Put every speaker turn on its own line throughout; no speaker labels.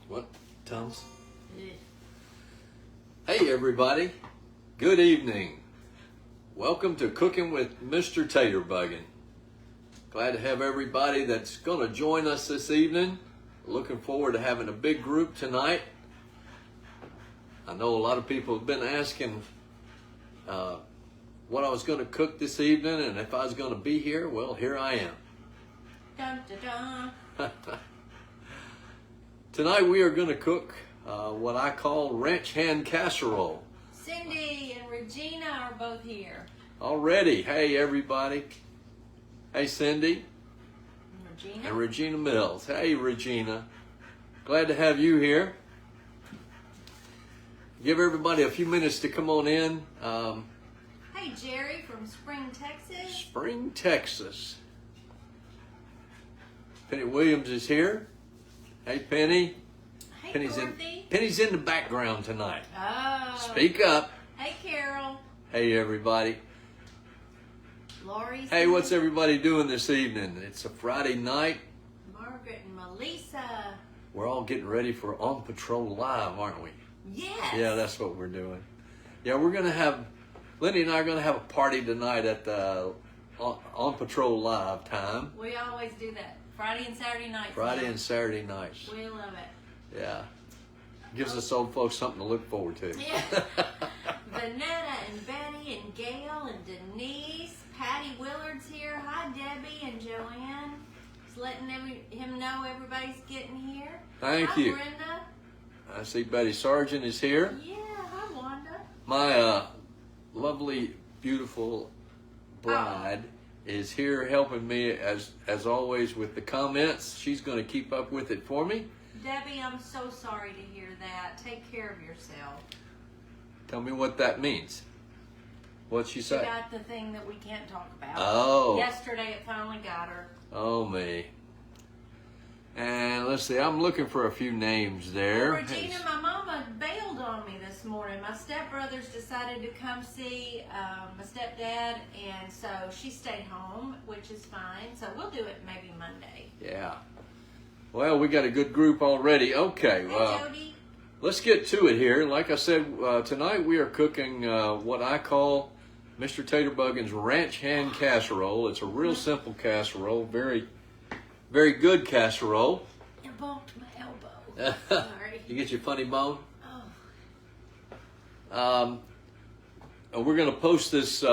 What, Tums? Hey everybody, good evening. Welcome to Cooking with Mr. Taterbuggin. Glad to have everybody that's going to join us this evening. Looking forward to having a big group tonight. I know a lot of people have been asking what I was going to cook this evening and if I was going to be here. Well, here I am.
Dun, dun, dun.
Tonight we are going to cook what I call ranch hand casserole.
Cindy and Regina are both here.
Already. Hey everybody. Hey Cindy.
Regina.
And Regina Mills. Hey Regina. Glad to have you here. Give everybody a few minutes to come on in.
Hey Jerry from Spring, Texas.
Spring, Texas. Penny Williams is here. Hey Penny.
Hey
Penny's Penny's in the background tonight.
Oh.
Speak up.
Hey Carol.
Hey everybody.
Lori's
Hey,
here.
what's everybody doing this evening? It's a Friday night.
Margaret and Melissa.
We're all getting ready for On Patrol Live, aren't we?
Yes.
Yeah, that's what we're doing. Yeah, we're going to have, Lindy and I are going to have a party tonight at the On Patrol Live time.
We always do that. Friday and Saturday nights.
Friday and Saturday nights.
We love it.
Yeah. Gives us old folks something to look forward to.
Yeah. Vanetta and Betty and Gail and Denise. Patty Willard's here. Hi Debbie and Joanne. Just letting him know everybody's getting here.
Thank
Hi,
you.
Brenda.
I see Betty Sargent is here.
Yeah, hi Wanda.
My lovely, beautiful bride is here helping me as always with the comments. She's going to keep up with it for me.
Debbie, I'm so sorry to hear that. Take care of yourself.
Tell me what that means. What'd she
She
say?
got the thing that we can't talk about.
Oh.
Yesterday it finally got her.
Oh me. And let's see, I'm looking for a few names there.
Regina, my mama bailed on me this morning. My stepbrothers decided to come see my stepdad, and so she stayed home, which is fine. So we'll do it maybe Monday.
Yeah. Well, we got a good group already. Okay.
Hey, Jody.
Let's get to it here. Like I said, tonight we are cooking what I call Mr. Taterbuggin's Ranch Hand Casserole. It's a real simple casserole, very, very good casserole.
It bumped my elbow. Sorry.
You get your funny bone?
Oh.
We're going to post this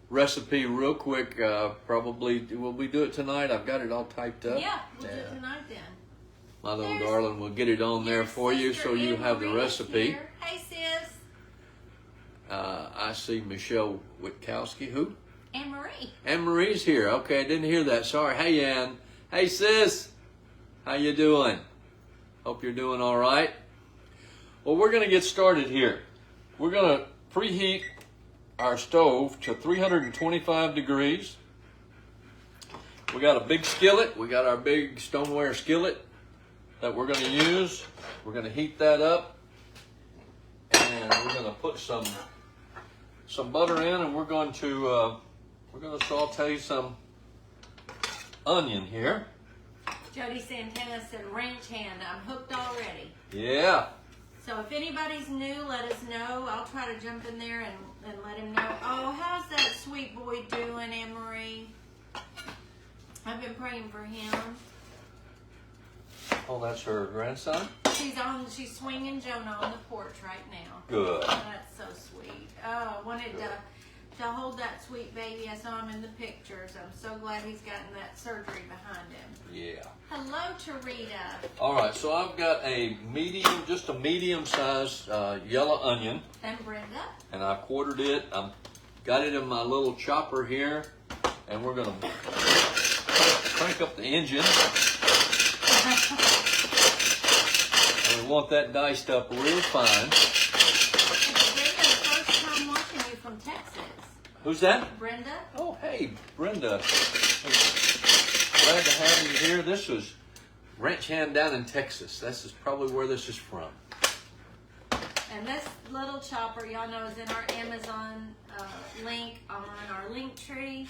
recipe real quick. Probably, will we do it tonight? I've got it all typed up.
Yeah, we'll do it tonight then.
My little darling will get it on there for you so you have the recipe.
Here. Hey, sis.
I see Michelle Witkowski. Who?
Anne Marie.
Anne Marie's here. Okay, I didn't hear that. Sorry. Hey, Anne. Hey, sis. How you doing? Hope you're doing all right. Well, we're going to get started here. We're going to preheat our stove to 325 degrees. We got a big skillet. We got our big stoneware skillet that we're going to use. We're going to heat that up, and we're going to put some butter in, and we're going to saute some onion here.
Jody Santana said ranch hand. I'm hooked already.
Yeah.
So if anybody's new, let us know. I'll try to jump in there and let him know. Oh, how's that sweet boy doing, Anne Marie? I've been praying for him.
Oh, that's her grandson?
She's swinging Jonah on the porch right now.
Good.
That's so sweet. Oh, I wanted to hold that sweet baby. I saw him in the pictures. I'm so glad he's gotten that surgery behind him.
Yeah.
Hello, Tarita.
All right, so I've got just a medium-sized yellow onion.
And Brenda.
And I quartered it. I've got it in my little chopper here, and we're going to crank up the engine. And we want that diced up real fine.
It's Brenda's first time watching you from Texas.
Who's that?
Brenda.
Oh, hey, Brenda. Glad to have you here. This is Ranch Hand down in Texas. This is probably where this is from.
And this little chopper, y'all know, is in our Amazon link on our link tree.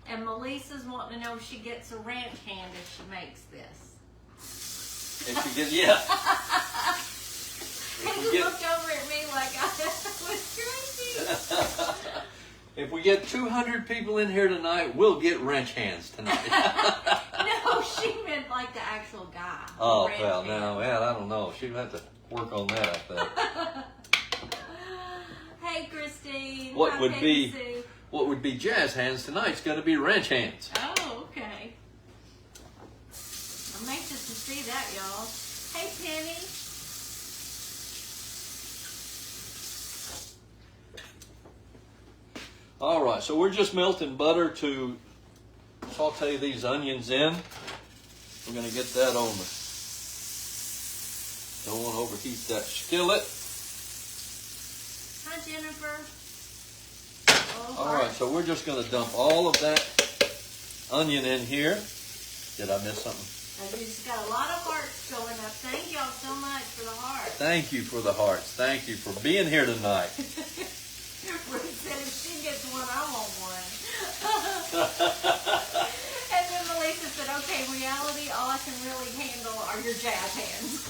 And Melissa's wanting to know if she gets a ranch hand if she makes this.
If you get, yeah. get
looked over at me like I was crazy.
if we get 200 people in here tonight, we'll get wrench hands tonight.
No, she meant like the actual guy.
Oh,
Ranch
well,
hand.
no, well, I don't know. She'd have to work on that, I think.
Hey, Christine.
What
Hi,
would
Peggy
be-
Sue.
What would be jazz hands tonight's going to be wrench hands.
Oh, okay. I'm anxious to see that, y'all. Hey, Penny.
All right, so we're just melting butter to saute these onions in. We're going to get that on the, don't want to overheat that skillet.
Hi, Jennifer. Oh,
All right, so we're just going to dump all of that onion in here. Did I miss something?
You just got a lot of hearts going up. Thank y'all so much for the hearts.
Thank you for the hearts. Thank you for being here tonight.
Ruth said if she gets one, I want one. And then Melissa said, okay, reality, all I can really handle are your jazz hands.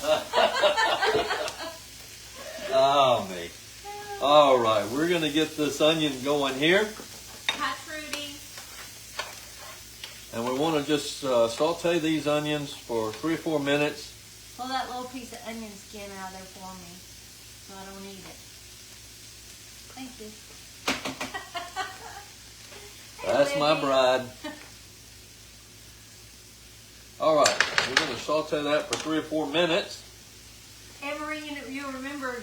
Oh, me. All right, we're going to get this onion going here.
Hi, Trudy.
And we want to just saute these onions for 3 or 4 minutes.
Pull that little piece of onion skin out of there for me, so I don't eat it. Thank you. Hey,
That's my
Libby.
bride. All right, we're going to saute that for 3 or 4 minutes.
Emery, you remember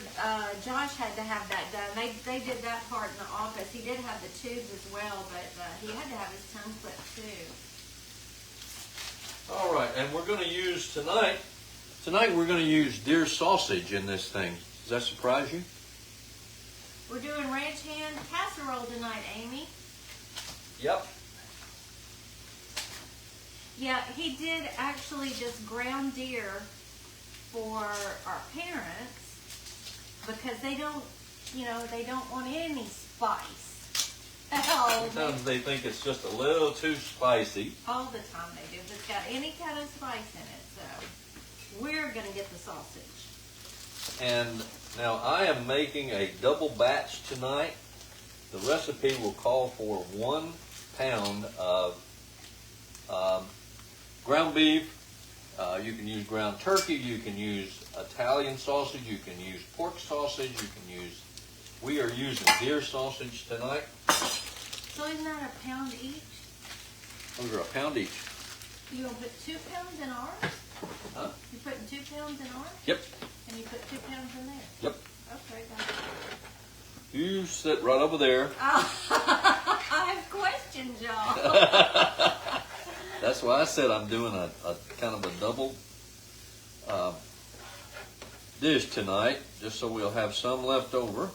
Josh had to have that done. They did that part in the office. He did have the tubes as well, but he had to have his tongue clipped too.
All right, and we're going to use tonight we're going to use deer sausage in this thing. Does that surprise you?
We're doing ranch hand casserole tonight, Amy.
Yep.
Yeah, he did actually just ground deer for our parents because they don't want any spice.
Sometimes they think it's just a little too spicy.
All the time they do. If it's got any kind of spice in it, so we're going to get the sausage.
And now I am making a double batch tonight. The recipe will call for 1 pound of ground beef. You can use ground turkey. You can use Italian sausage. You can use pork sausage. We are using deer sausage tonight.
So isn't that a pound each?
Those are a pound each.
You gonna put 2 pounds in ours?
Huh?
You putting 2 pounds in ours?
Yep.
And you put 2 pounds in there?
Yep.
Okay, got it.
You sit right over there.
Oh, I have questions, y'all.
That's why I said I'm doing a kind of a double dish tonight, just so we'll have some left over.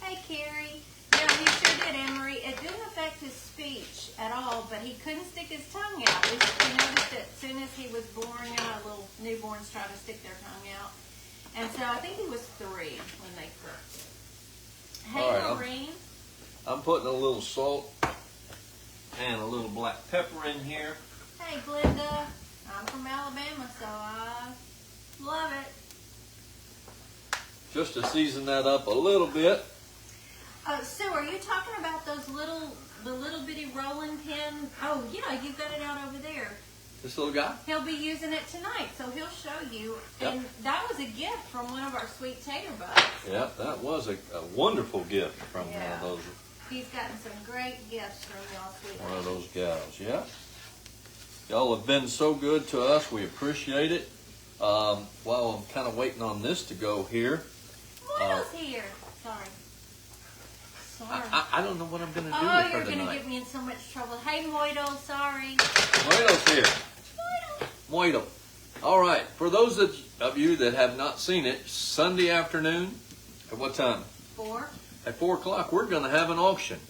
Hey, Carrie. Yeah, he sure did, Emery. It didn't affect his speech at all, but he couldn't stick his tongue out. We noticed that as soon as he was born, little newborns try to stick their tongue out. And so I think he was 3 when they cooked it. Hey,
All right,
Maureen.
I'm putting a little salt and a little black pepper in here.
Hey, Glenda. I'm from Alabama, so I love it.
Just to season that up a little bit.
Sue, are you talking about the little bitty rolling pin? Oh, yeah, you've got it out over there.
This little guy?
He'll be using it tonight, so he'll show you.
Yep.
And that was a gift from one of our sweet Taterbuggin.
Yeah, that was a wonderful gift from
Yeah.
one of those.
He's gotten some great gifts from y'all sweet
One of
ladies.
those gals, yeah. Y'all have been so good to us. We appreciate it. While I'm kind of waiting on this to go here.
Moito's here. Sorry.
I don't know what I'm going to do
Oh,
with her
you're going to
tonight.
get me in so much trouble. Hey, Moito, sorry.
Moito's here.
Moito.
Moito. All right. For those of you that have not seen it, Sunday afternoon, at what time?
4.
At 4 o'clock, we're going to have an auction.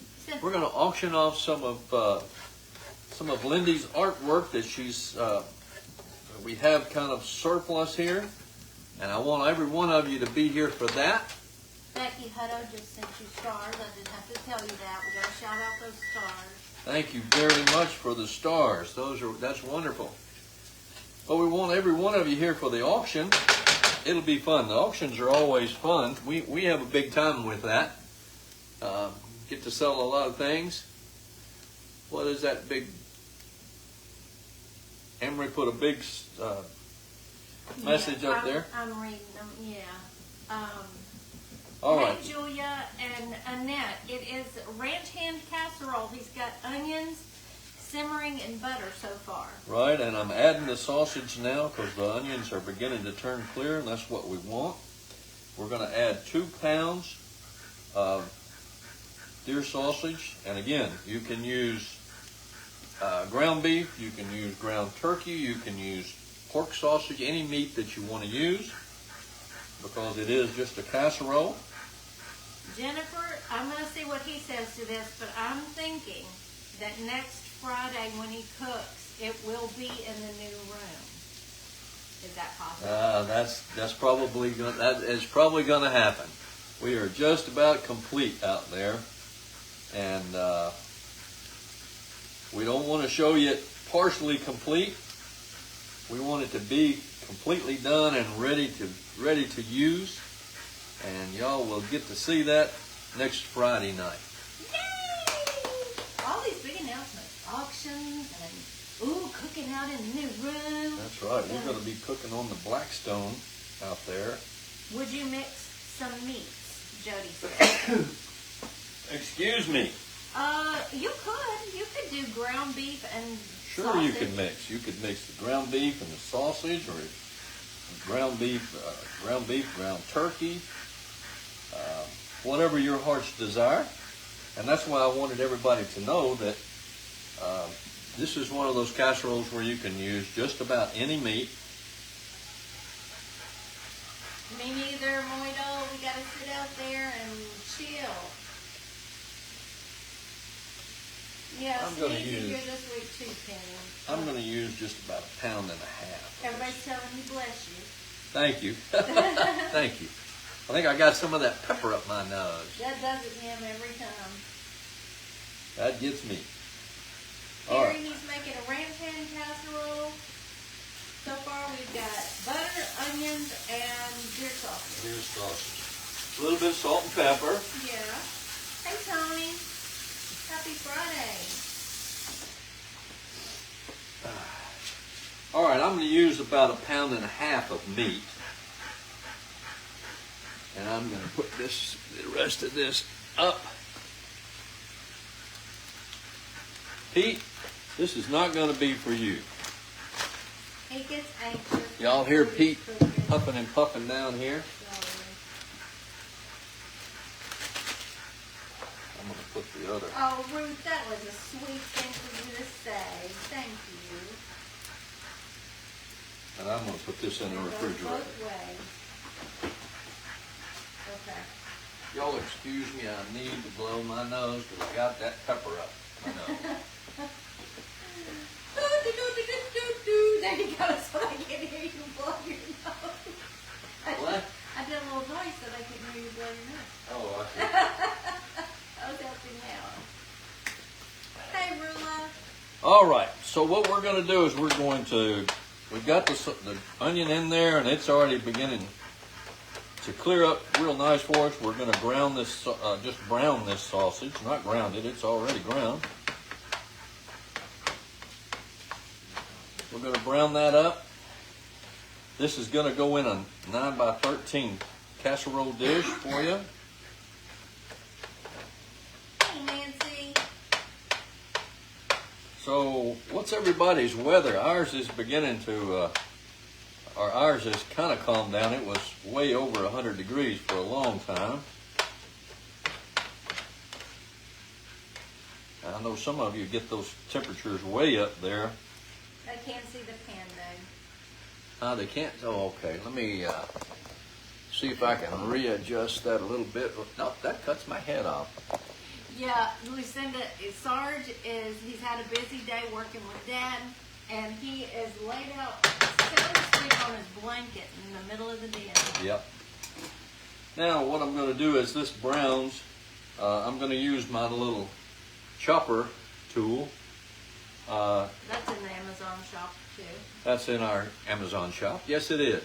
We're going to auction off some of Lindy's artwork that we have kind of surplus here, and I want every one of you to be here for that.
Becky Hutto just sent you stars. I didn't have to tell you that. We got to shout out those stars.
Thank you very much for the stars. That's wonderful. But we want every one of you here for the auction. it'll be fun. The auctions are always fun. We have a big time with that. Get to sell a lot of things. What is that big? Emery put a big message up there.
I'm reading them. Yeah.
All
Hey,
right.
Julia and Annette, it is ranch hand casserole. He's got onions, simmering, and butter so far.
Right, and I'm adding the sausage now because the onions are beginning to turn clear, and that's what we want. We're going to add 2 pounds of deer sausage, and again, you can use ground beef, you can use ground turkey, you can use pork sausage, any meat that you want to use, because it is just a casserole.
Jennifer, I'm going to see what he says to this, but I'm thinking that next Friday when he cooks, it will be in the new room. Is that possible?
That's probably that is probably going to happen. We are just about complete out there, and we don't want to show you it partially complete. We want it to be completely done and ready to use, and y'all will get to see that next Friday night.
Yay! All these big announcements, auctions, and cooking out in the new room.
That's right. We're going to be cooking on the Blackstone out there.
Would you mix some meats, Jody said?
Excuse me.
You could. You could do ground beef and
Sure,
sausage.
you can mix. You could mix the ground beef and the sausage, or ground beef, ground turkey, whatever your heart's desire. And that's why I wanted everybody to know that this is one of those casseroles where you can use just about any meat.
Me neither, Moido. We gotta sit out there and chill. Yeah,
I'm gonna
sneaky
use-
here this week too, Penny.
I'm going to use just about 1.5 pounds.
Everybody's telling you bless you.
Thank you. Thank you. I think I got some of that pepper up my nose.
That does it to him every time.
That gets me. All
Here
right.
he's making a ranch hand casserole. So far we've got butter, onions, and deer sausage.
Here's sausage. A little bit of salt and pepper.
Yeah. Hey Tony. Happy Friday.
All right, I'm going to use about 1.5 pounds of meat. And I'm going to put the rest of this up. Pete, this is not going to be for you.
He gets anxious.
Y'all hear Pete
Cooking.
huffing and puffing down here? I'm going to put the other.
Oh, Ruth, that was a sweet thing for you to say. Thank you.
And I'm going to put this in the
It goes
refrigerator.
both ways. Okay.
Y'all excuse me, I need to blow my nose because I got that pepper up my nose.
There you go, so I can hear you blow your nose.
What?
I did a little noise so they couldn't hear you blow your nose.
Oh, I see.
I was helping out. Hey, Rula.
All right, so what we're going to do is we've got the onion in there and it's already beginning to clear up real nice for us. We're going to ground this, just brown this sausage, not ground it, it's already ground. We're going to brown that up. This is going to go in a 9 by 13 casserole dish for you.
Hey, Nancy.
So, what's everybody's weather? Ours is beginning to, ours has kind of calmed down. It was way over 100 degrees for a long time. I know some of you get those temperatures way up there.
I can't see the pan, though.
They can't, oh, okay. Let me see if I can readjust that a little bit. Nope, that cuts my head off.
Yeah, Lucinda, Sarge he's had a busy day working with Dad, and he is laid out, sound asleep on his blanket in the middle of the den.
Yep. Now, what I'm going to do is this browns, I'm going to use my little chopper tool.
That's in the Amazon shop, too.
That's in our Amazon shop. Yes, it is.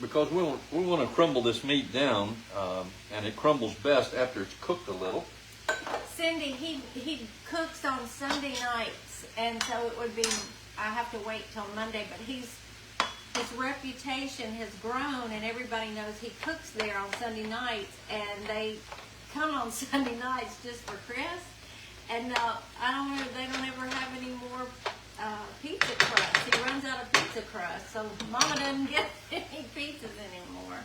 because we want to crumble this meat down, and it crumbles best after it's cooked a little.
Cindy, he cooks on Sunday nights, and so it would be, I have to wait till Monday, but his reputation has grown, and everybody knows he cooks there on Sunday nights, and they come on Sunday nights just for Chris. And I don't know, they don't ever have any more pizza crust. He runs out of pizza crust, so Mama doesn't get any pizzas anymore.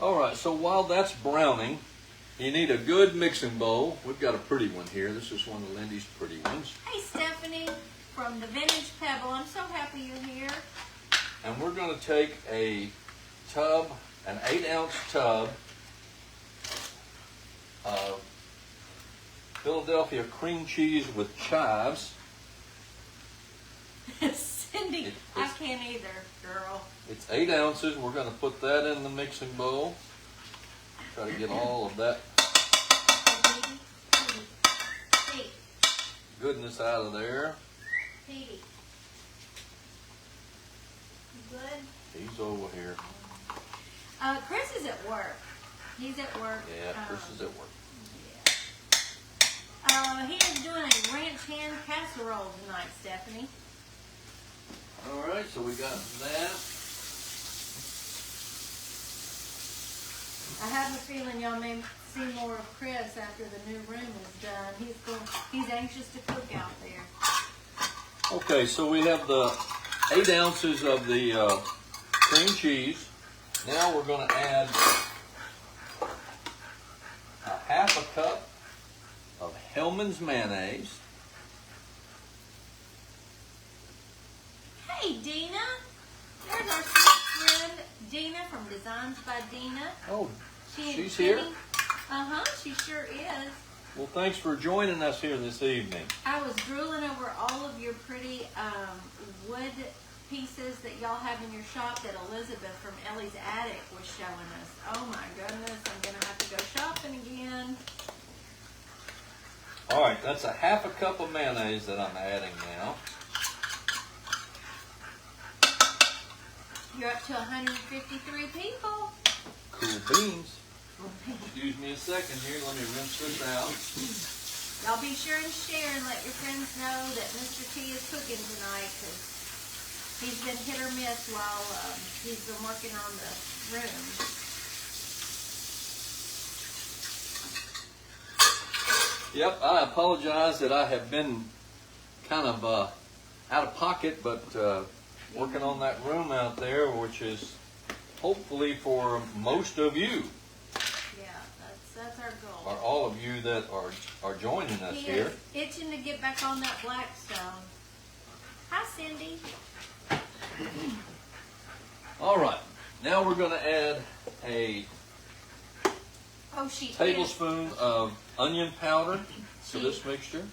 All right, so while that's browning, you need a good mixing bowl. We've got a pretty one here. This is one of Lindy's pretty ones.
Hey, Stephanie from the Vintage Pebble. I'm so happy you're here.
And we're going to take a tub, an 8-ounce tub of Philadelphia cream cheese with chives.
Cindy, I can't either, girl.
It's 8 ounces. We're going to put that in the mixing bowl. Try to get all of that goodness out of there.
Petey. You good?
He's over here.
Chris is at work. He's at work.
Yeah, Chris is at work.
Yeah. He is doing a ranch hand casserole tonight, Stephanie.
All right, so we got that.
I have a feeling y'all may see more of Chris after the new room is done. He's anxious to cook out there.
Okay, so we have the 8 ounces of the cream cheese. Now we're going to add a half a cup of Hellman's mayonnaise.
Hey, Dina. There's our sweet friend, Dina from Designs by Dina.
Oh,
She and
she's
Kenny.
here?
Uh-huh, she sure is.
Well, thanks for joining us here this evening.
I was drooling over all of your pretty wood pieces that y'all have in your shop that Elizabeth from Ellie's Attic was showing us. Oh my goodness, I'm going to have to go shopping again.
All right, that's a half a cup of mayonnaise that I'm adding now.
You're up to 153 people.
Cool beans. Excuse me a second here. Let me rinse this out.
Y'all be sure and share and let your friends know that Mr. T is cooking tonight, because he's been hit or miss while he's been working on the room.
Yep, I apologize that I have been kind of out of pocket, but working on that room out there, which is hopefully for most of you,
Yeah, that's our goal.
or all of you that are joining us
He
here.
is itching to get back on that Blackstone. Hi, Cindy.
All right, now we're going to add a
Oh, she is.
tablespoon of onion powder to this mixture.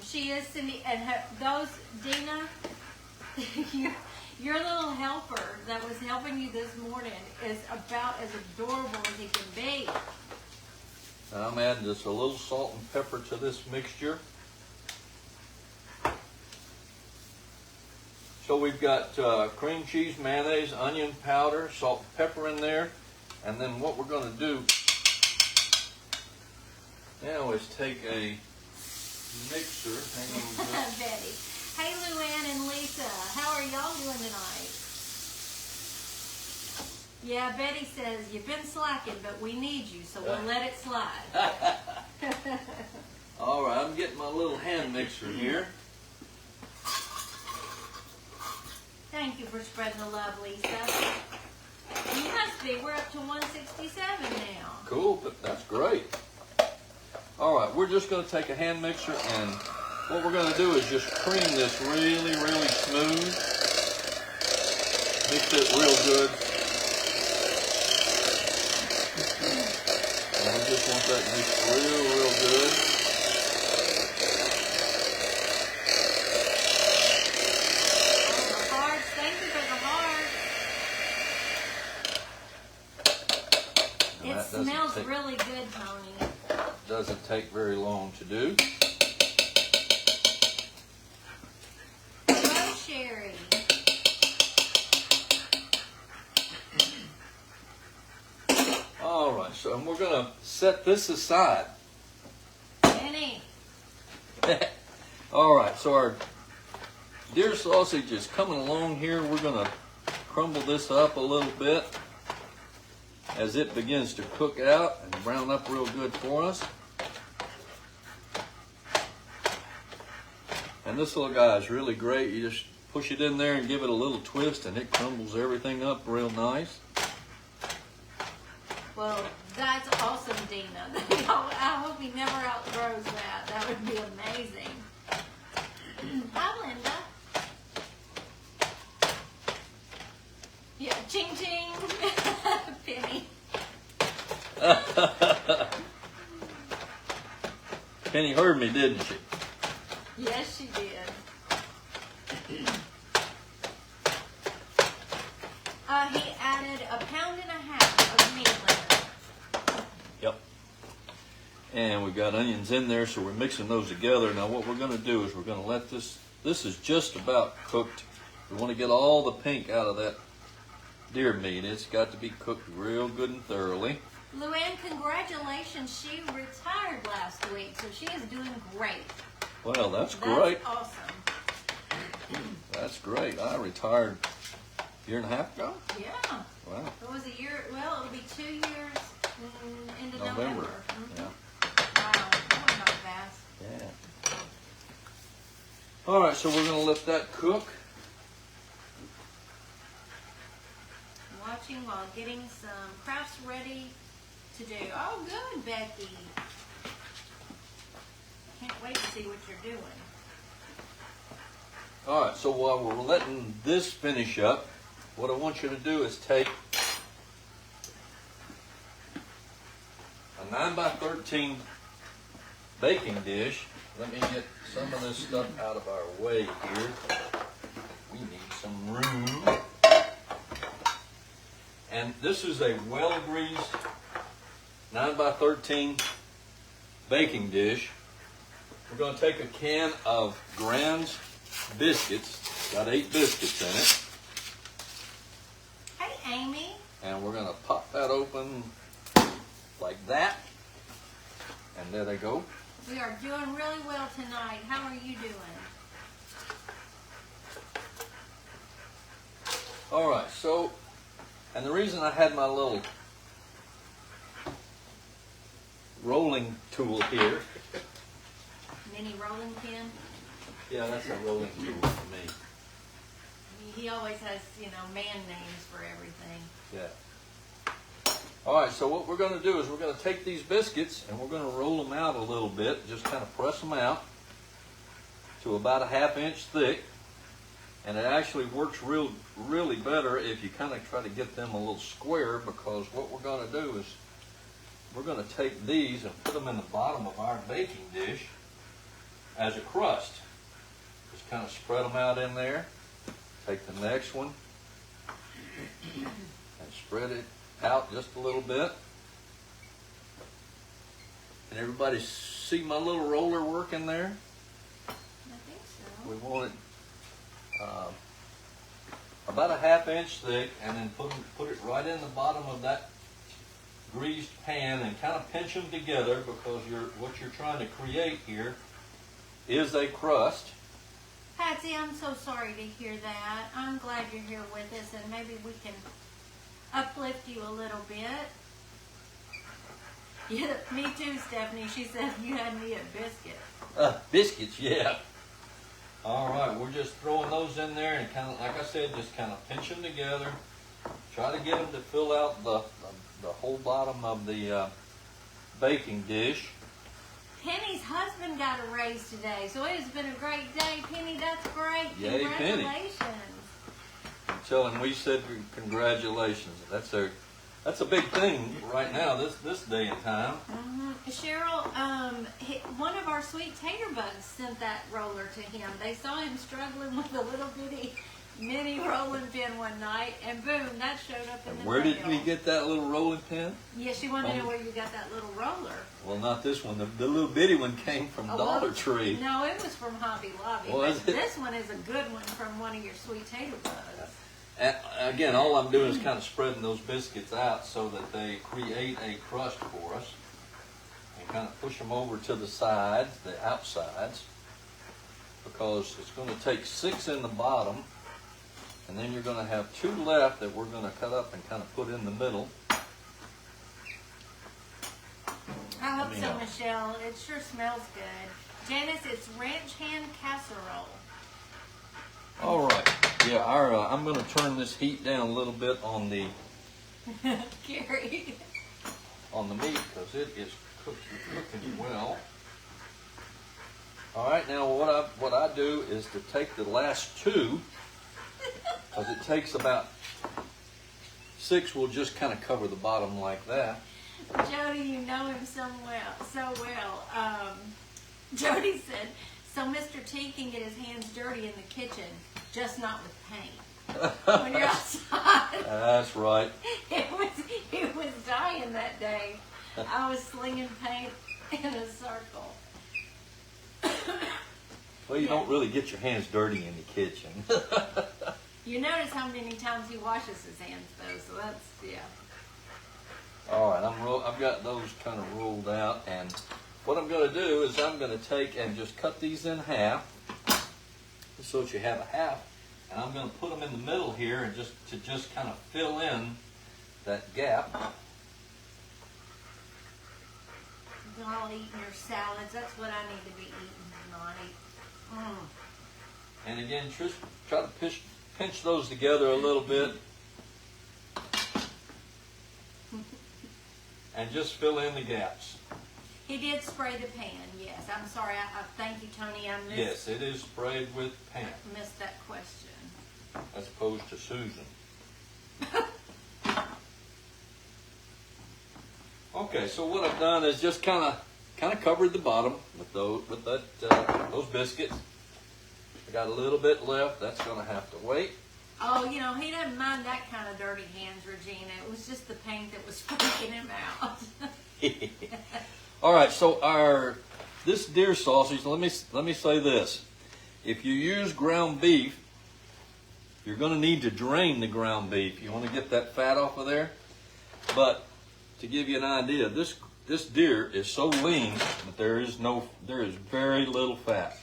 She is Cindy, and Dina, your little helper that was helping you this morning is about as adorable as he can be.
And I'm adding just a little salt and pepper to this mixture. So we've got cream cheese, mayonnaise, onion powder, salt and pepper in there. And then what we're going to do now is take a mixer. Hang on just.
Betty. Hey, Luann and Lisa. How are y'all doing tonight? Yeah, Betty says, you've been slacking, but we need you, so we'll let it slide.
All right, I'm getting my little hand mixer here.
Thank you for spreading the love, Lisa. You must be. We're up to 167 now.
Cool, but that's great. All right, we're just going to take a hand mixer, and what we're going to do is just cream this really, really smooth. Mix it real good. And we just want that mixed real, real good.
Oh, the hearts. Thank you for the hearts.
And
It
that doesn't
smells
take-
really good, Tony.
Doesn't take very long to do.
Hello, Sherry.
So we're going to set this aside.
Penny.
All right, so our deer sausage is coming along here. We're going to crumble this up a little bit as it begins to cook out and brown up real good for us. And this little guy is really great. You just push it in there and give it a little twist and it crumbles everything up real nice.
Well, that's awesome, Dina. I hope he never outgrows that. That would be amazing. Hi, Linda. Yeah, ching ching. Penny.
Penny heard me, didn't she?
Yes, she did. He added 1.5 pounds of meat, Linda.
Yep. And we got onions in there, so we're mixing those together. Now what we're going to do is we're going to let this is just about cooked. We want to get all the pink out of that deer meat. It's got to be cooked real good and thoroughly.
Luann, congratulations. She retired last week, so she is doing great.
Well, that's great.
That's awesome.
That's great. I retired a year and a half ago.
Yeah.
Wow.
It was a year, well, it'll be 2 years into November. Mhm.
Yeah.
Wow, that went by fast.
Yeah. All right, so we're going to let that cook.
Watching while getting some crafts ready to do. Oh, good, Becky. Can't wait to see what you're doing.
All right, so while we're letting this finish up, what I want you to do is take a 9x13 baking dish. Let me get some of this stuff out of our way here. We need some room. And this is a well-greased 9x13 baking dish. We're going to take a can of Grand's biscuits. Got 8 biscuits in it.
Hey, Amy.
And we're going to pop that open like that. And there they go.
We are doing really well tonight. How are you doing?
All right, so, and the reason I had my little rolling tool here.
Mini rolling pin.
Yeah, that's a rolling tool for me.
He always has, man names for everything.
Yeah. All right, so what we're going to do is we're going to take these biscuits and we're going to roll them out a little bit, just kind of press them out to about a 1/2 inch thick. And it actually works really better if you kind of try to get them a little square, because what we're going to do is we're going to take these and put them in the bottom of our baking dish as a crust. Just kind of spread them out in there. Take the next one and spread it out just a little bit. Can everybody see my little roller working there?
I think so.
We want it about a 1/2 inch thick, and then put it right in the bottom of that greased pan and kind of pinch them together, because what you're trying to create here is a crust.
Patsy, I'm so sorry to hear that. I'm glad you're here with us, and maybe we can uplift you a little bit. Yeah, me too, Stephanie. She said you had me a biscuit.
Biscuits, yeah. All right, we're just throwing those in there and kind of, like I said, just kind of pinch them together. Try to get them to fill out the whole bottom of the baking dish.
Penny's husband got a raise today, so it has been a great day. Penny, that's great.
Yay, Penny.
Congratulations.
Tell him we said congratulations. That's a big thing right now, this day and time.
Mm-hmm. Cheryl, one of our sweet Taterbugs sent that roller to him. They saw him struggling with a little bitty mini rolling pin one night, and boom, that showed up in the
Where did
mail.
you get that little rolling pin?
Yeah, she wanted to know where you got that little roller.
Well, not this one. The little bitty one came from Dollar Tree.
No, it was from Hobby Lobby.
Was
but
it?
This one is a good one from one of your sweet Taterbugs.
And again, all I'm doing is kind of spreading those biscuits out so that they create a crust for us. And kind of push them over to the sides, the outsides, because it's going to take 6 in the bottom, and then you're going to have 2 left that we're going to cut up and kind of put in the middle.
I hope so, Michelle. It sure smells good. Janice, it's ranch hand casserole.
All right. Yeah, I'm going to turn this heat down a little bit on the
Gary.
on the meat because it is cooking well. All right. Now what I do is to take the last 2, because it takes about 6. Will just kind of cover the bottom like that.
Jody, you know him so well. Jody said, so Mr. T can get his hands dirty in the kitchen, just not with paint. When you're outside.
That's right.
He was dying that day. I was slinging paint in a circle.
Well, you don't really get your hands dirty in the kitchen.
You notice how many times he washes his hands, though, so that's, yeah.
All right, I've got those kind of rolled out, and what I'm going to do is I'm going to take and just cut these in half, so that you have a half, and I'm going to put them in the middle here, and just kind of fill in that gap.
Y'all eating your salads. That's what I need to be eating tonight.
And again, try to pinch those together a little bit. And just fill in the gaps.
He did spray the pan, yes. I'm sorry. I thank you, Tony. I missed.
Yes, it is sprayed with pan.
Missed that question.
As opposed to Susan. Okay, so what I've done is just kind of covered the bottom with those biscuits. I got a little bit left. That's going to have to wait.
Oh, you know, he doesn't mind that kind of dirty hands, Regina. It was just the paint that was freaking him out.
All right, so this deer sausage, let me say this. If you use ground beef, you're going to need to drain the ground beef. You want to get that fat off of there. But to give you an idea, this deer is so lean that there is very little fat.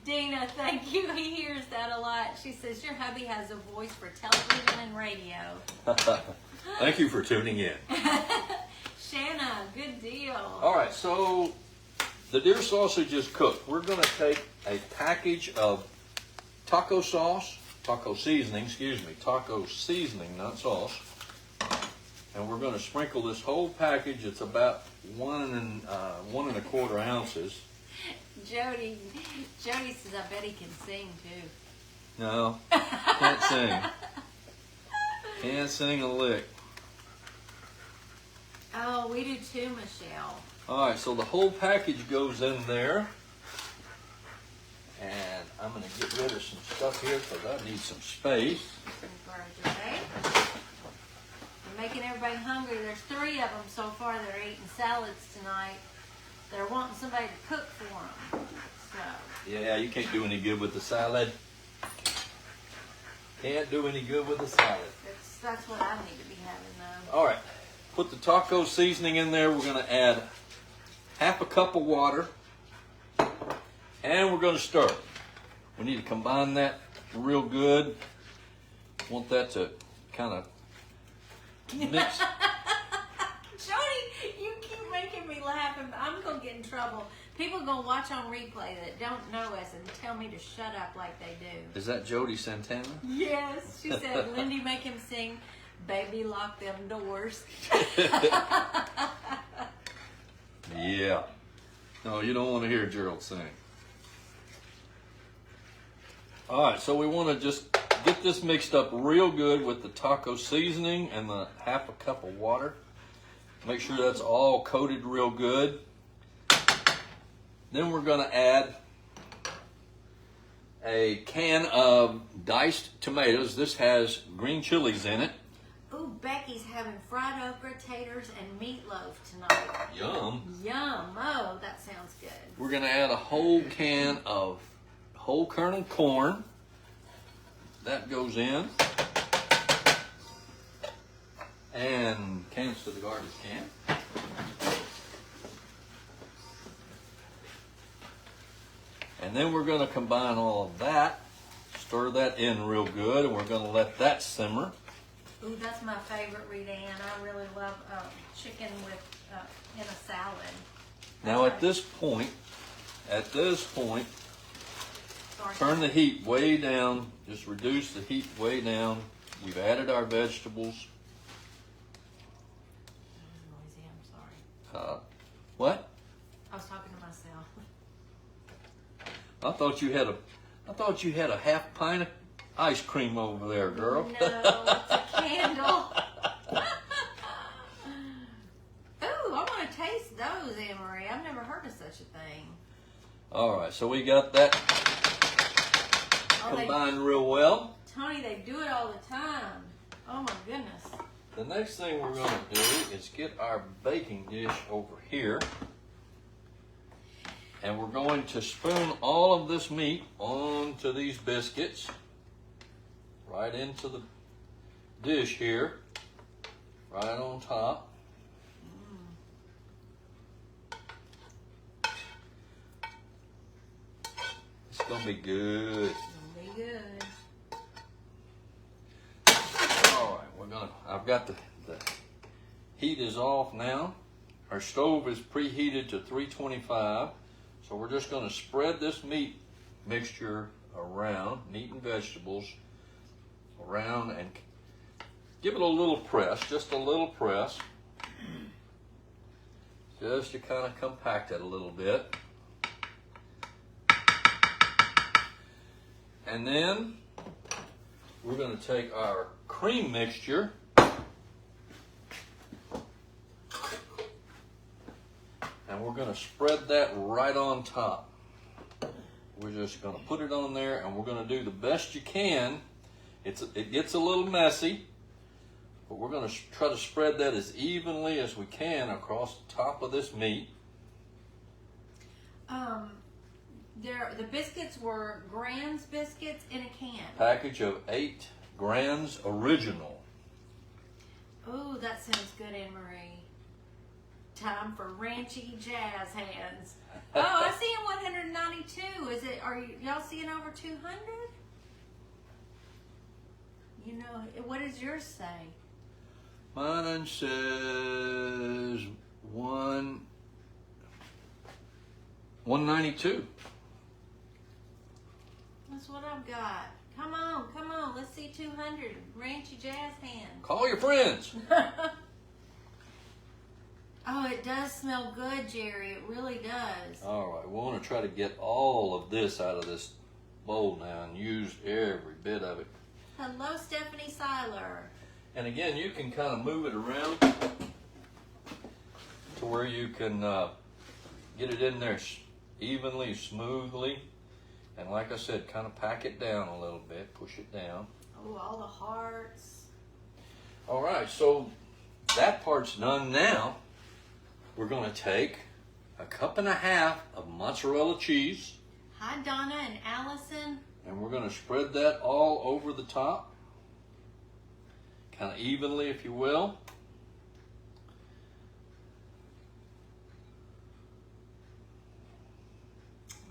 Dina, thank you. He hears that a lot. She says, your hubby has a voice for television and radio.
Thank you for tuning in.
Shanna, good deal.
All right, so the deer sausage is cooked. We're going to take a package of taco seasoning, not sauce. And we're going to sprinkle this whole package. It's about 1 1/4 ounces.
Jody says, I bet he can sing too.
No, can't sing. Can't sing a lick.
Oh, we do too, Michelle.
All right, so the whole package goes in there. And I'm going to get rid of some stuff here because I need some space.
You're making everybody hungry. There's 3 of them so far that are eating salads tonight. They're wanting somebody to cook for them. So.
Yeah, you can't do any good with the salad. Can't do any good with the salad.
That's what I need to be having, though.
All right, put the taco seasoning in there. We're going to add 1/2 cup of water. And we're going to stir it. We need to combine that real good. Want that to kind of mix.
Jody, you keep making me laugh, and I'm going to get in trouble. People are going to watch on replay that don't know us and tell me to shut up like they do.
Is that Jody Santana?
Yes. She said, Lindy, make him sing, Baby, Lock Them Doors.
Yeah. No, you don't want to hear Gerald sing. All right, so we want to just get this mixed up real good with the taco seasoning and the 1/2 cup of water. Make sure that's all coated real good. Then we're going to add a can of diced tomatoes. This has green chilies in it.
Ooh, Becky's having fried okra, taters, and meatloaf tonight.
Yum.
Yum. Oh, that sounds good.
We're going to add a whole can of whole kernel corn. That goes in. cans to the garbage can. And then we're going to combine all of that, stir that in real good, and we're going to let that simmer.
Ooh, that's my favorite, Rita Ann. I really love chicken with in a salad.
Now at this point, turn the heat way down. Just reduce the heat way down. We've added our vegetables.
Noisy, I'm sorry.
What?
I was talking to myself.
I thought you had a half pint of ice cream over there, girl.
No, it's a candle. Ooh, I want to taste those, Anne Marie. I've never heard of such a thing.
All right, so we got that combined real well.
Tony, they do it all the time. Oh my goodness.
The next thing we're going to do is get our baking dish over here. And we're going to spoon all of this meat onto these biscuits. Right into the dish here. Right on top. It's going to be good.
It's gonna be good.
All right, I've got the heat is off now. Our stove is preheated to 325. So we're just going to spread this meat mixture around, meat and vegetables, around, and give it a little press, just a little press, just to kind of compact it a little bit. And then we're going to take our cream mixture and we're going to spread that right on top. We're just going to put it on there, and we're going to do the best you can. It gets a little messy, but we're going to try to spread that as evenly as we can across the top of this meat.
The biscuits were Grand's biscuits in a can.
Package of 8 Grand's Original.
Ooh, that sounds good, Anne Marie. Time for ranchy jazz hands. Oh, I see in 192. Is it? Are y'all seeing over 200? You know, what does yours say?
Mine says 192.
That's what I've got. Come on, let's see 200. Ranchy jazz hands.
Call your friends.
Oh, it does smell good, Jerry. It really does.
All right, we want to try to get all of this out of this bowl now and use every bit of it.
Hello, Stephanie Seiler.
And again, you can kind of move it around to where you can get it in there evenly, smoothly. And like I said, kind of pack it down a little bit, push it down.
Oh, all the hearts.
All right, so that part's done now. We're going to take a 1.5 cups of mozzarella cheese.
Hi, Donna and Allison.
And we're going to spread that all over the top. Kind of evenly, if you will.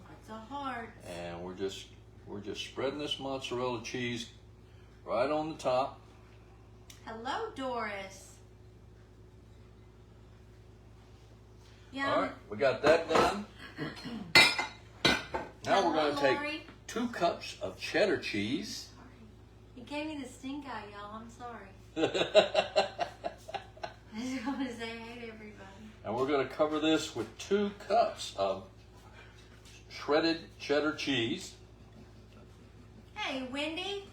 Lots of hearts.
And we're just spreading this mozzarella cheese right on the top.
Hello, Doris. Yeah.
All right, we got that done. Now we're going to take
Lori.
2 cups of cheddar cheese.
He gave me the stink eye, y'all. I'm sorry. I just want to say hey to everybody.
And we're going to cover this with 2 cups of shredded cheddar cheese.
Hey, Wendy.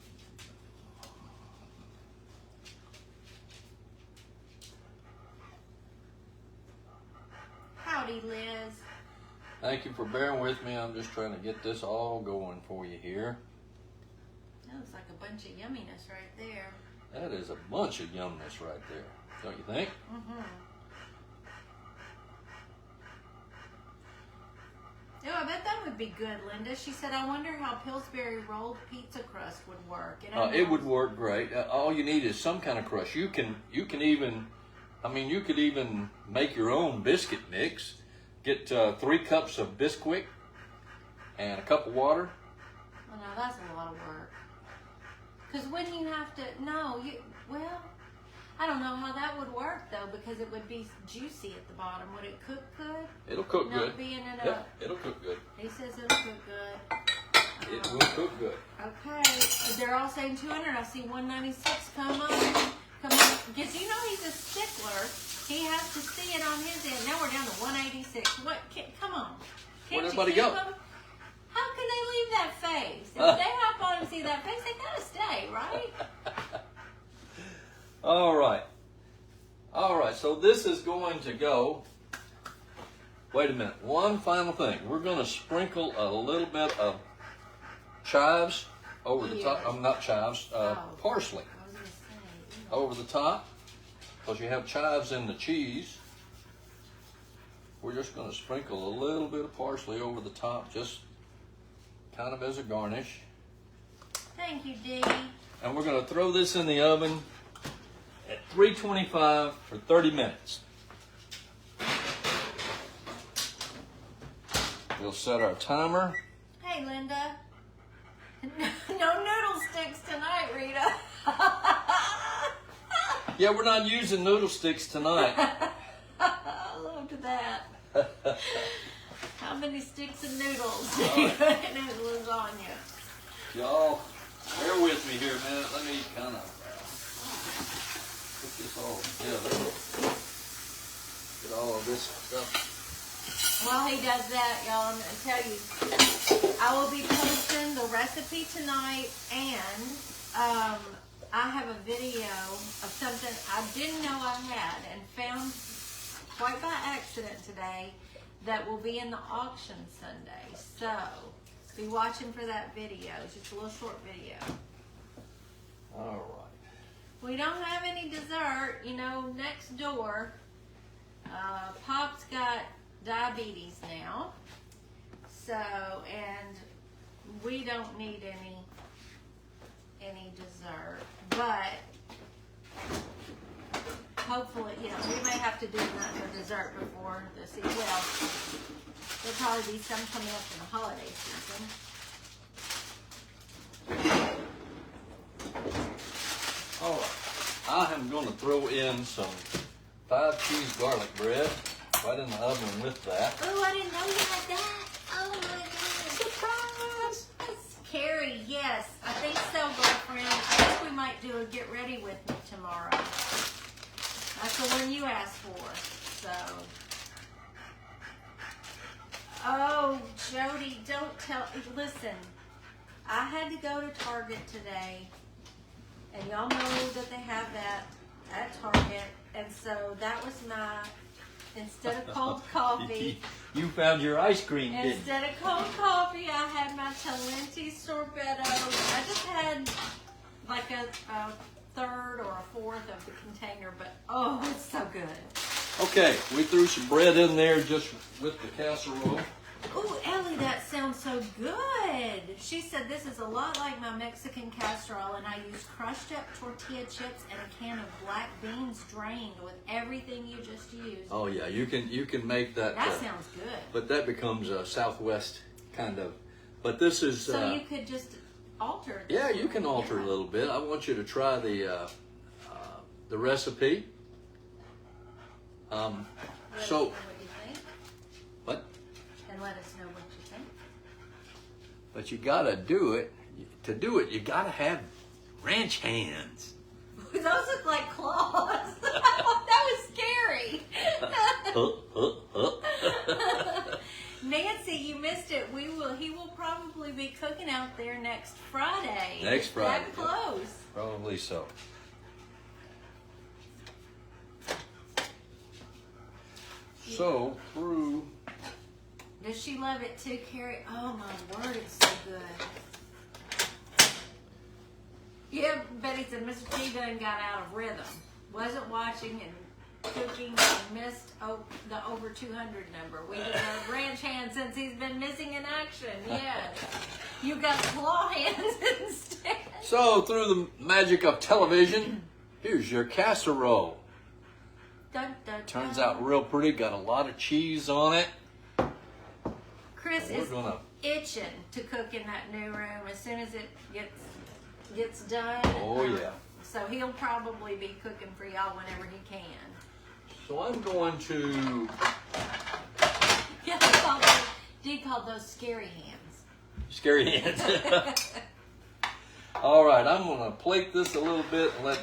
Howdy, Liz.
Thank you for bearing with me. I'm just trying to get this all going for you here.
That looks like a bunch of yumminess right there.
That is a bunch of yumness right there, don't you think?
Mm-hmm. Oh, I bet that would be good, Linda. She said, I wonder how Pillsbury rolled pizza crust would work. And
It would work great. All you need is some kind of crust. You can even I mean, you could even make your own biscuit mix. Get 3 cups of Bisquick and a cup of water.
Well, no, that's a lot of work. Because when you have to, well, I don't know how that would work though, because it would be juicy at the bottom. Would it cook good?
It'll cook good.
Not being in a.
Yeah, it'll cook good.
He says it'll cook good.
It will cook good.
Okay, they're all saying 200. I see 196. Come on. Because you know he's a stickler. He has to see it on his end. Now we're down to 186. What? Come on.
Where'd everybody go?
How can they leave that face? If they hop on and see that face, they gotta stay, right?
All right. All right. So this is going to go. Wait a minute. One final thing. We're going to sprinkle a little bit of chives over the top. Not chives. Parsley.
I was gonna say.
Over the top, because you have chives in the cheese. We're just going to sprinkle a little bit of parsley over the top, just kind of as a garnish.
Thank you, Dee.
And we're going to throw this in the oven at 325 for 30 minutes. We'll set our timer.
Hey, Linda. No noodle sticks tonight, Rita.
Yeah, we're not using noodle sticks tonight.
I loved that. How many sticks of noodles do you put in his lasagna?
Y'all, bear with me here a minute. Let me kind of put this all together. Get all of this stuff.
While he does that, y'all, I'm going to tell you, I will be posting the recipe tonight, and I have a video of something I didn't know I had and found quite by accident today that will be in the auction Sunday. So be watching for that video. It's just a little short video.
All right.
We don't have any dessert. You know, next door, Pop's got diabetes now. So, and we don't need any dessert, but hopefully, you know, we may have to do another dessert before the season. Well, there'll probably be some coming up in the holiday season.
All right. I am going to throw in some 5-cheese garlic bread right in the oven with that.
Oh, I didn't know you had that. Oh my goodness. Surprise! Carrie, yes. I think so, girlfriend. I think we might do a get ready with me tomorrow. That's the one you asked for. So. Oh, Jody, don't tell. Listen, I had to go to Target today, and y'all know that they have that at Target, and so that was my. Instead of cold coffee.
You found your ice cream, didn't you?
Instead of cold coffee, I had my Talenti sorbetto. I just had like a third or a fourth of the container, but oh, it's so good.
Okay, we threw some bread in there just with the casserole.
Oh, Ellie, that sounds so good. She said this is a lot like my Mexican casserole, and I use crushed up tortilla chips and a can of black beans drained with everything you just used.
Oh yeah, you can make that.
That sounds good.
But that becomes a Southwest kind of. But this is.
So you could just alter.
Yeah, you can alter a little bit. I want you to try the recipe. So. What?
Let us know what you think.
But you gotta do it. To do it, you gotta have ranch hands.
Those look like claws. That was scary. Nancy, you missed it. He will probably be cooking out there next Friday.
Next Friday.
That close.
Probably so. So through.
Does she love it too, Carrie? Oh my word, it's so good. Yeah, Betty said Mr. T done got out of rhythm. Wasn't watching and cooking and missed the over 200 number. We did a ranch hand since he's been missing in action. Yes. You got claw hands instead.
So through the magic of television, here's your casserole.
Dun, dun,
Turns
dun.
out real pretty. Got a lot of cheese on it.
Chris
We're
is
gonna.
itching to cook in that new room as soon as it gets done.
Oh yeah.
So he'll probably be cooking for y'all whenever he can.
So I'm going to.
Yeah, Dee called those scary hands.
Scary hands. All right, I'm gonna plate this a little bit and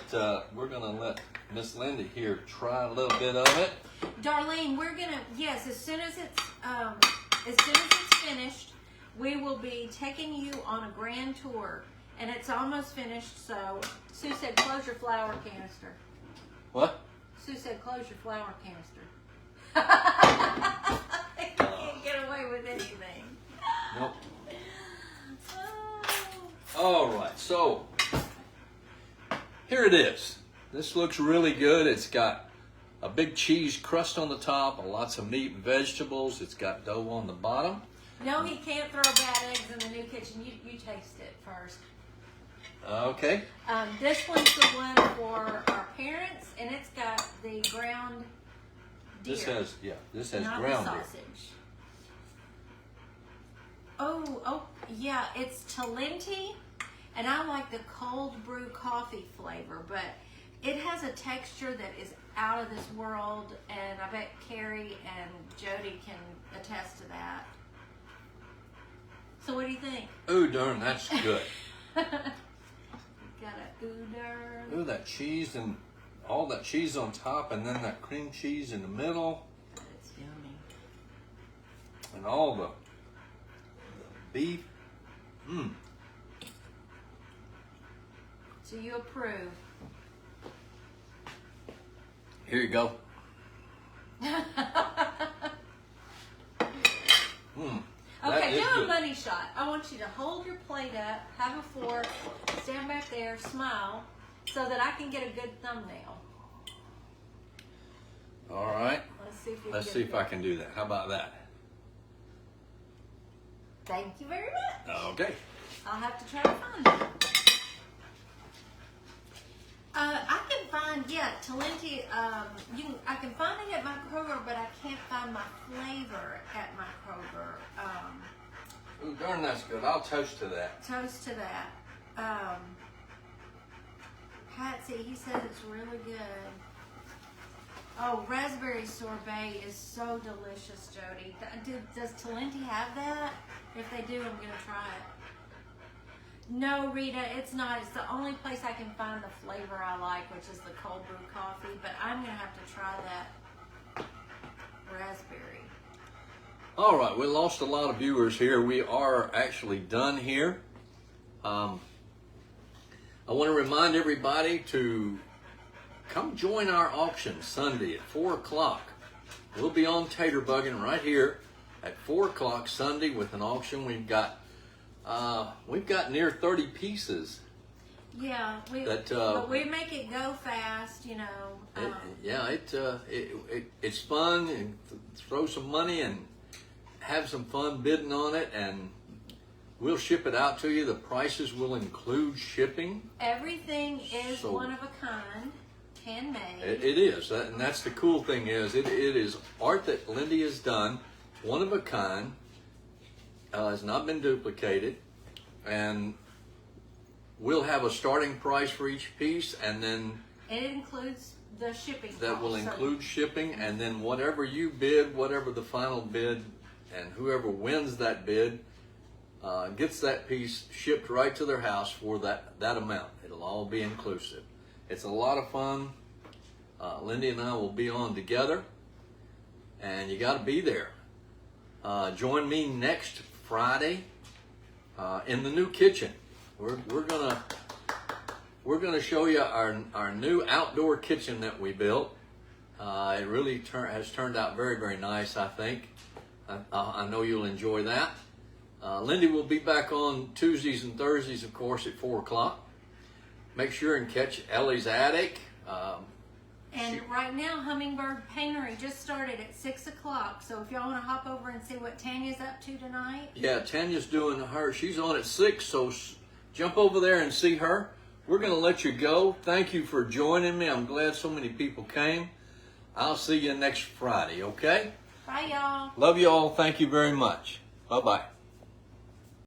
we're gonna let Miss Lindy here try a little bit of it.
Darlene, we're gonna as soon as it's finished, we will be taking you on a grand tour, and it's almost finished. So Sue said, "Close your flour canister."
What?
Sue said, "Close your flour canister." I can't get away with anything.
Nope.
Oh.
All right, so here it is. This looks really good. It's got a big cheese crust on the top, lots of meat and vegetables. It's got dough on the bottom.
No, he can't throw bad eggs in the new kitchen. You taste it first.
Okay.
This one's the one for our parents, and it's got the ground deer.
This has
not
ground
the
deer.
sausage. Oh, yeah, it's Talenti, and I like the cold brew coffee flavor, but it has a texture that is out of this world, and I bet Carrie and Jody can attest to that. So what do you think?
Ooh, darn, that's good.
Got a ooder.
Ooh, that cheese and all that cheese on top, and then that cream cheese in the middle,
It's yummy.
and all the beef. Mmm.
So you approve?
Here you go. Mmm.
Okay, do a money shot. I want you to hold your plate up, have a fork, stand back there, smile, so that I can get a good thumbnail.
All right.
Let's see if
I can do that. How about that?
Thank you very much.
Okay.
I'll have to try to find it. I can find, Talenti, I can find it at my Kroger, but I can't find my flavor at my Kroger.
Ooh, darn, that's good. I'll toast to that.
Toast to that. Patsy, he says it's really good. Oh, raspberry sorbet is so delicious, Jody. Does Talenti have that? If they do, I'm going to try it. No, Rita, it's not. It's the only place I can find the flavor I like, which is the cold brew coffee. But I'm going to have to try that raspberry.
All right, we lost a lot of viewers here. We are actually done here. I want to remind everybody to come join our auction Sunday at 4 o'clock. We'll be on Taterbuggin right here at 4 o'clock Sunday with an auction. We've got near 30 pieces.
Yeah, but we make it go fast, you know.
It's fun, and throw some money and have some fun bidding on it, and we'll ship it out to you. The prices will include shipping.
Everything is one of a kind, handmade.
It is, and that's the cool thing is it is art that Lindy has done, one of a kind, has not been duplicated, and we'll have a starting price for each piece, and then
it includes the shipping.
That will include shipping, and then whatever you bid, whatever the final bid, and whoever wins that bid gets that piece shipped right to their house for that amount. It'll all be inclusive. It's a lot of fun. Lindy and I will be on together, and you got to be there. Join me next Friday in the new kitchen. We're gonna show you our new outdoor kitchen that we built. It really has turned out very, very nice, I think. I know you'll enjoy that. Lindy will be back on Tuesdays and Thursdays, of course, at 4 o'clock. Make sure and catch Ellie's Attic.
And right now, Hummingbird Paintery just started at 6 o'clock. So if y'all want to hop over and see what Tanya's up to tonight.
Yeah, Tanya's doing she's on at 6, so jump over there and see her. We're going to let you go. Thank you for joining me. I'm glad so many people came. I'll see you next Friday, okay?
Bye, y'all.
Love you all. Thank you very much. Bye-bye.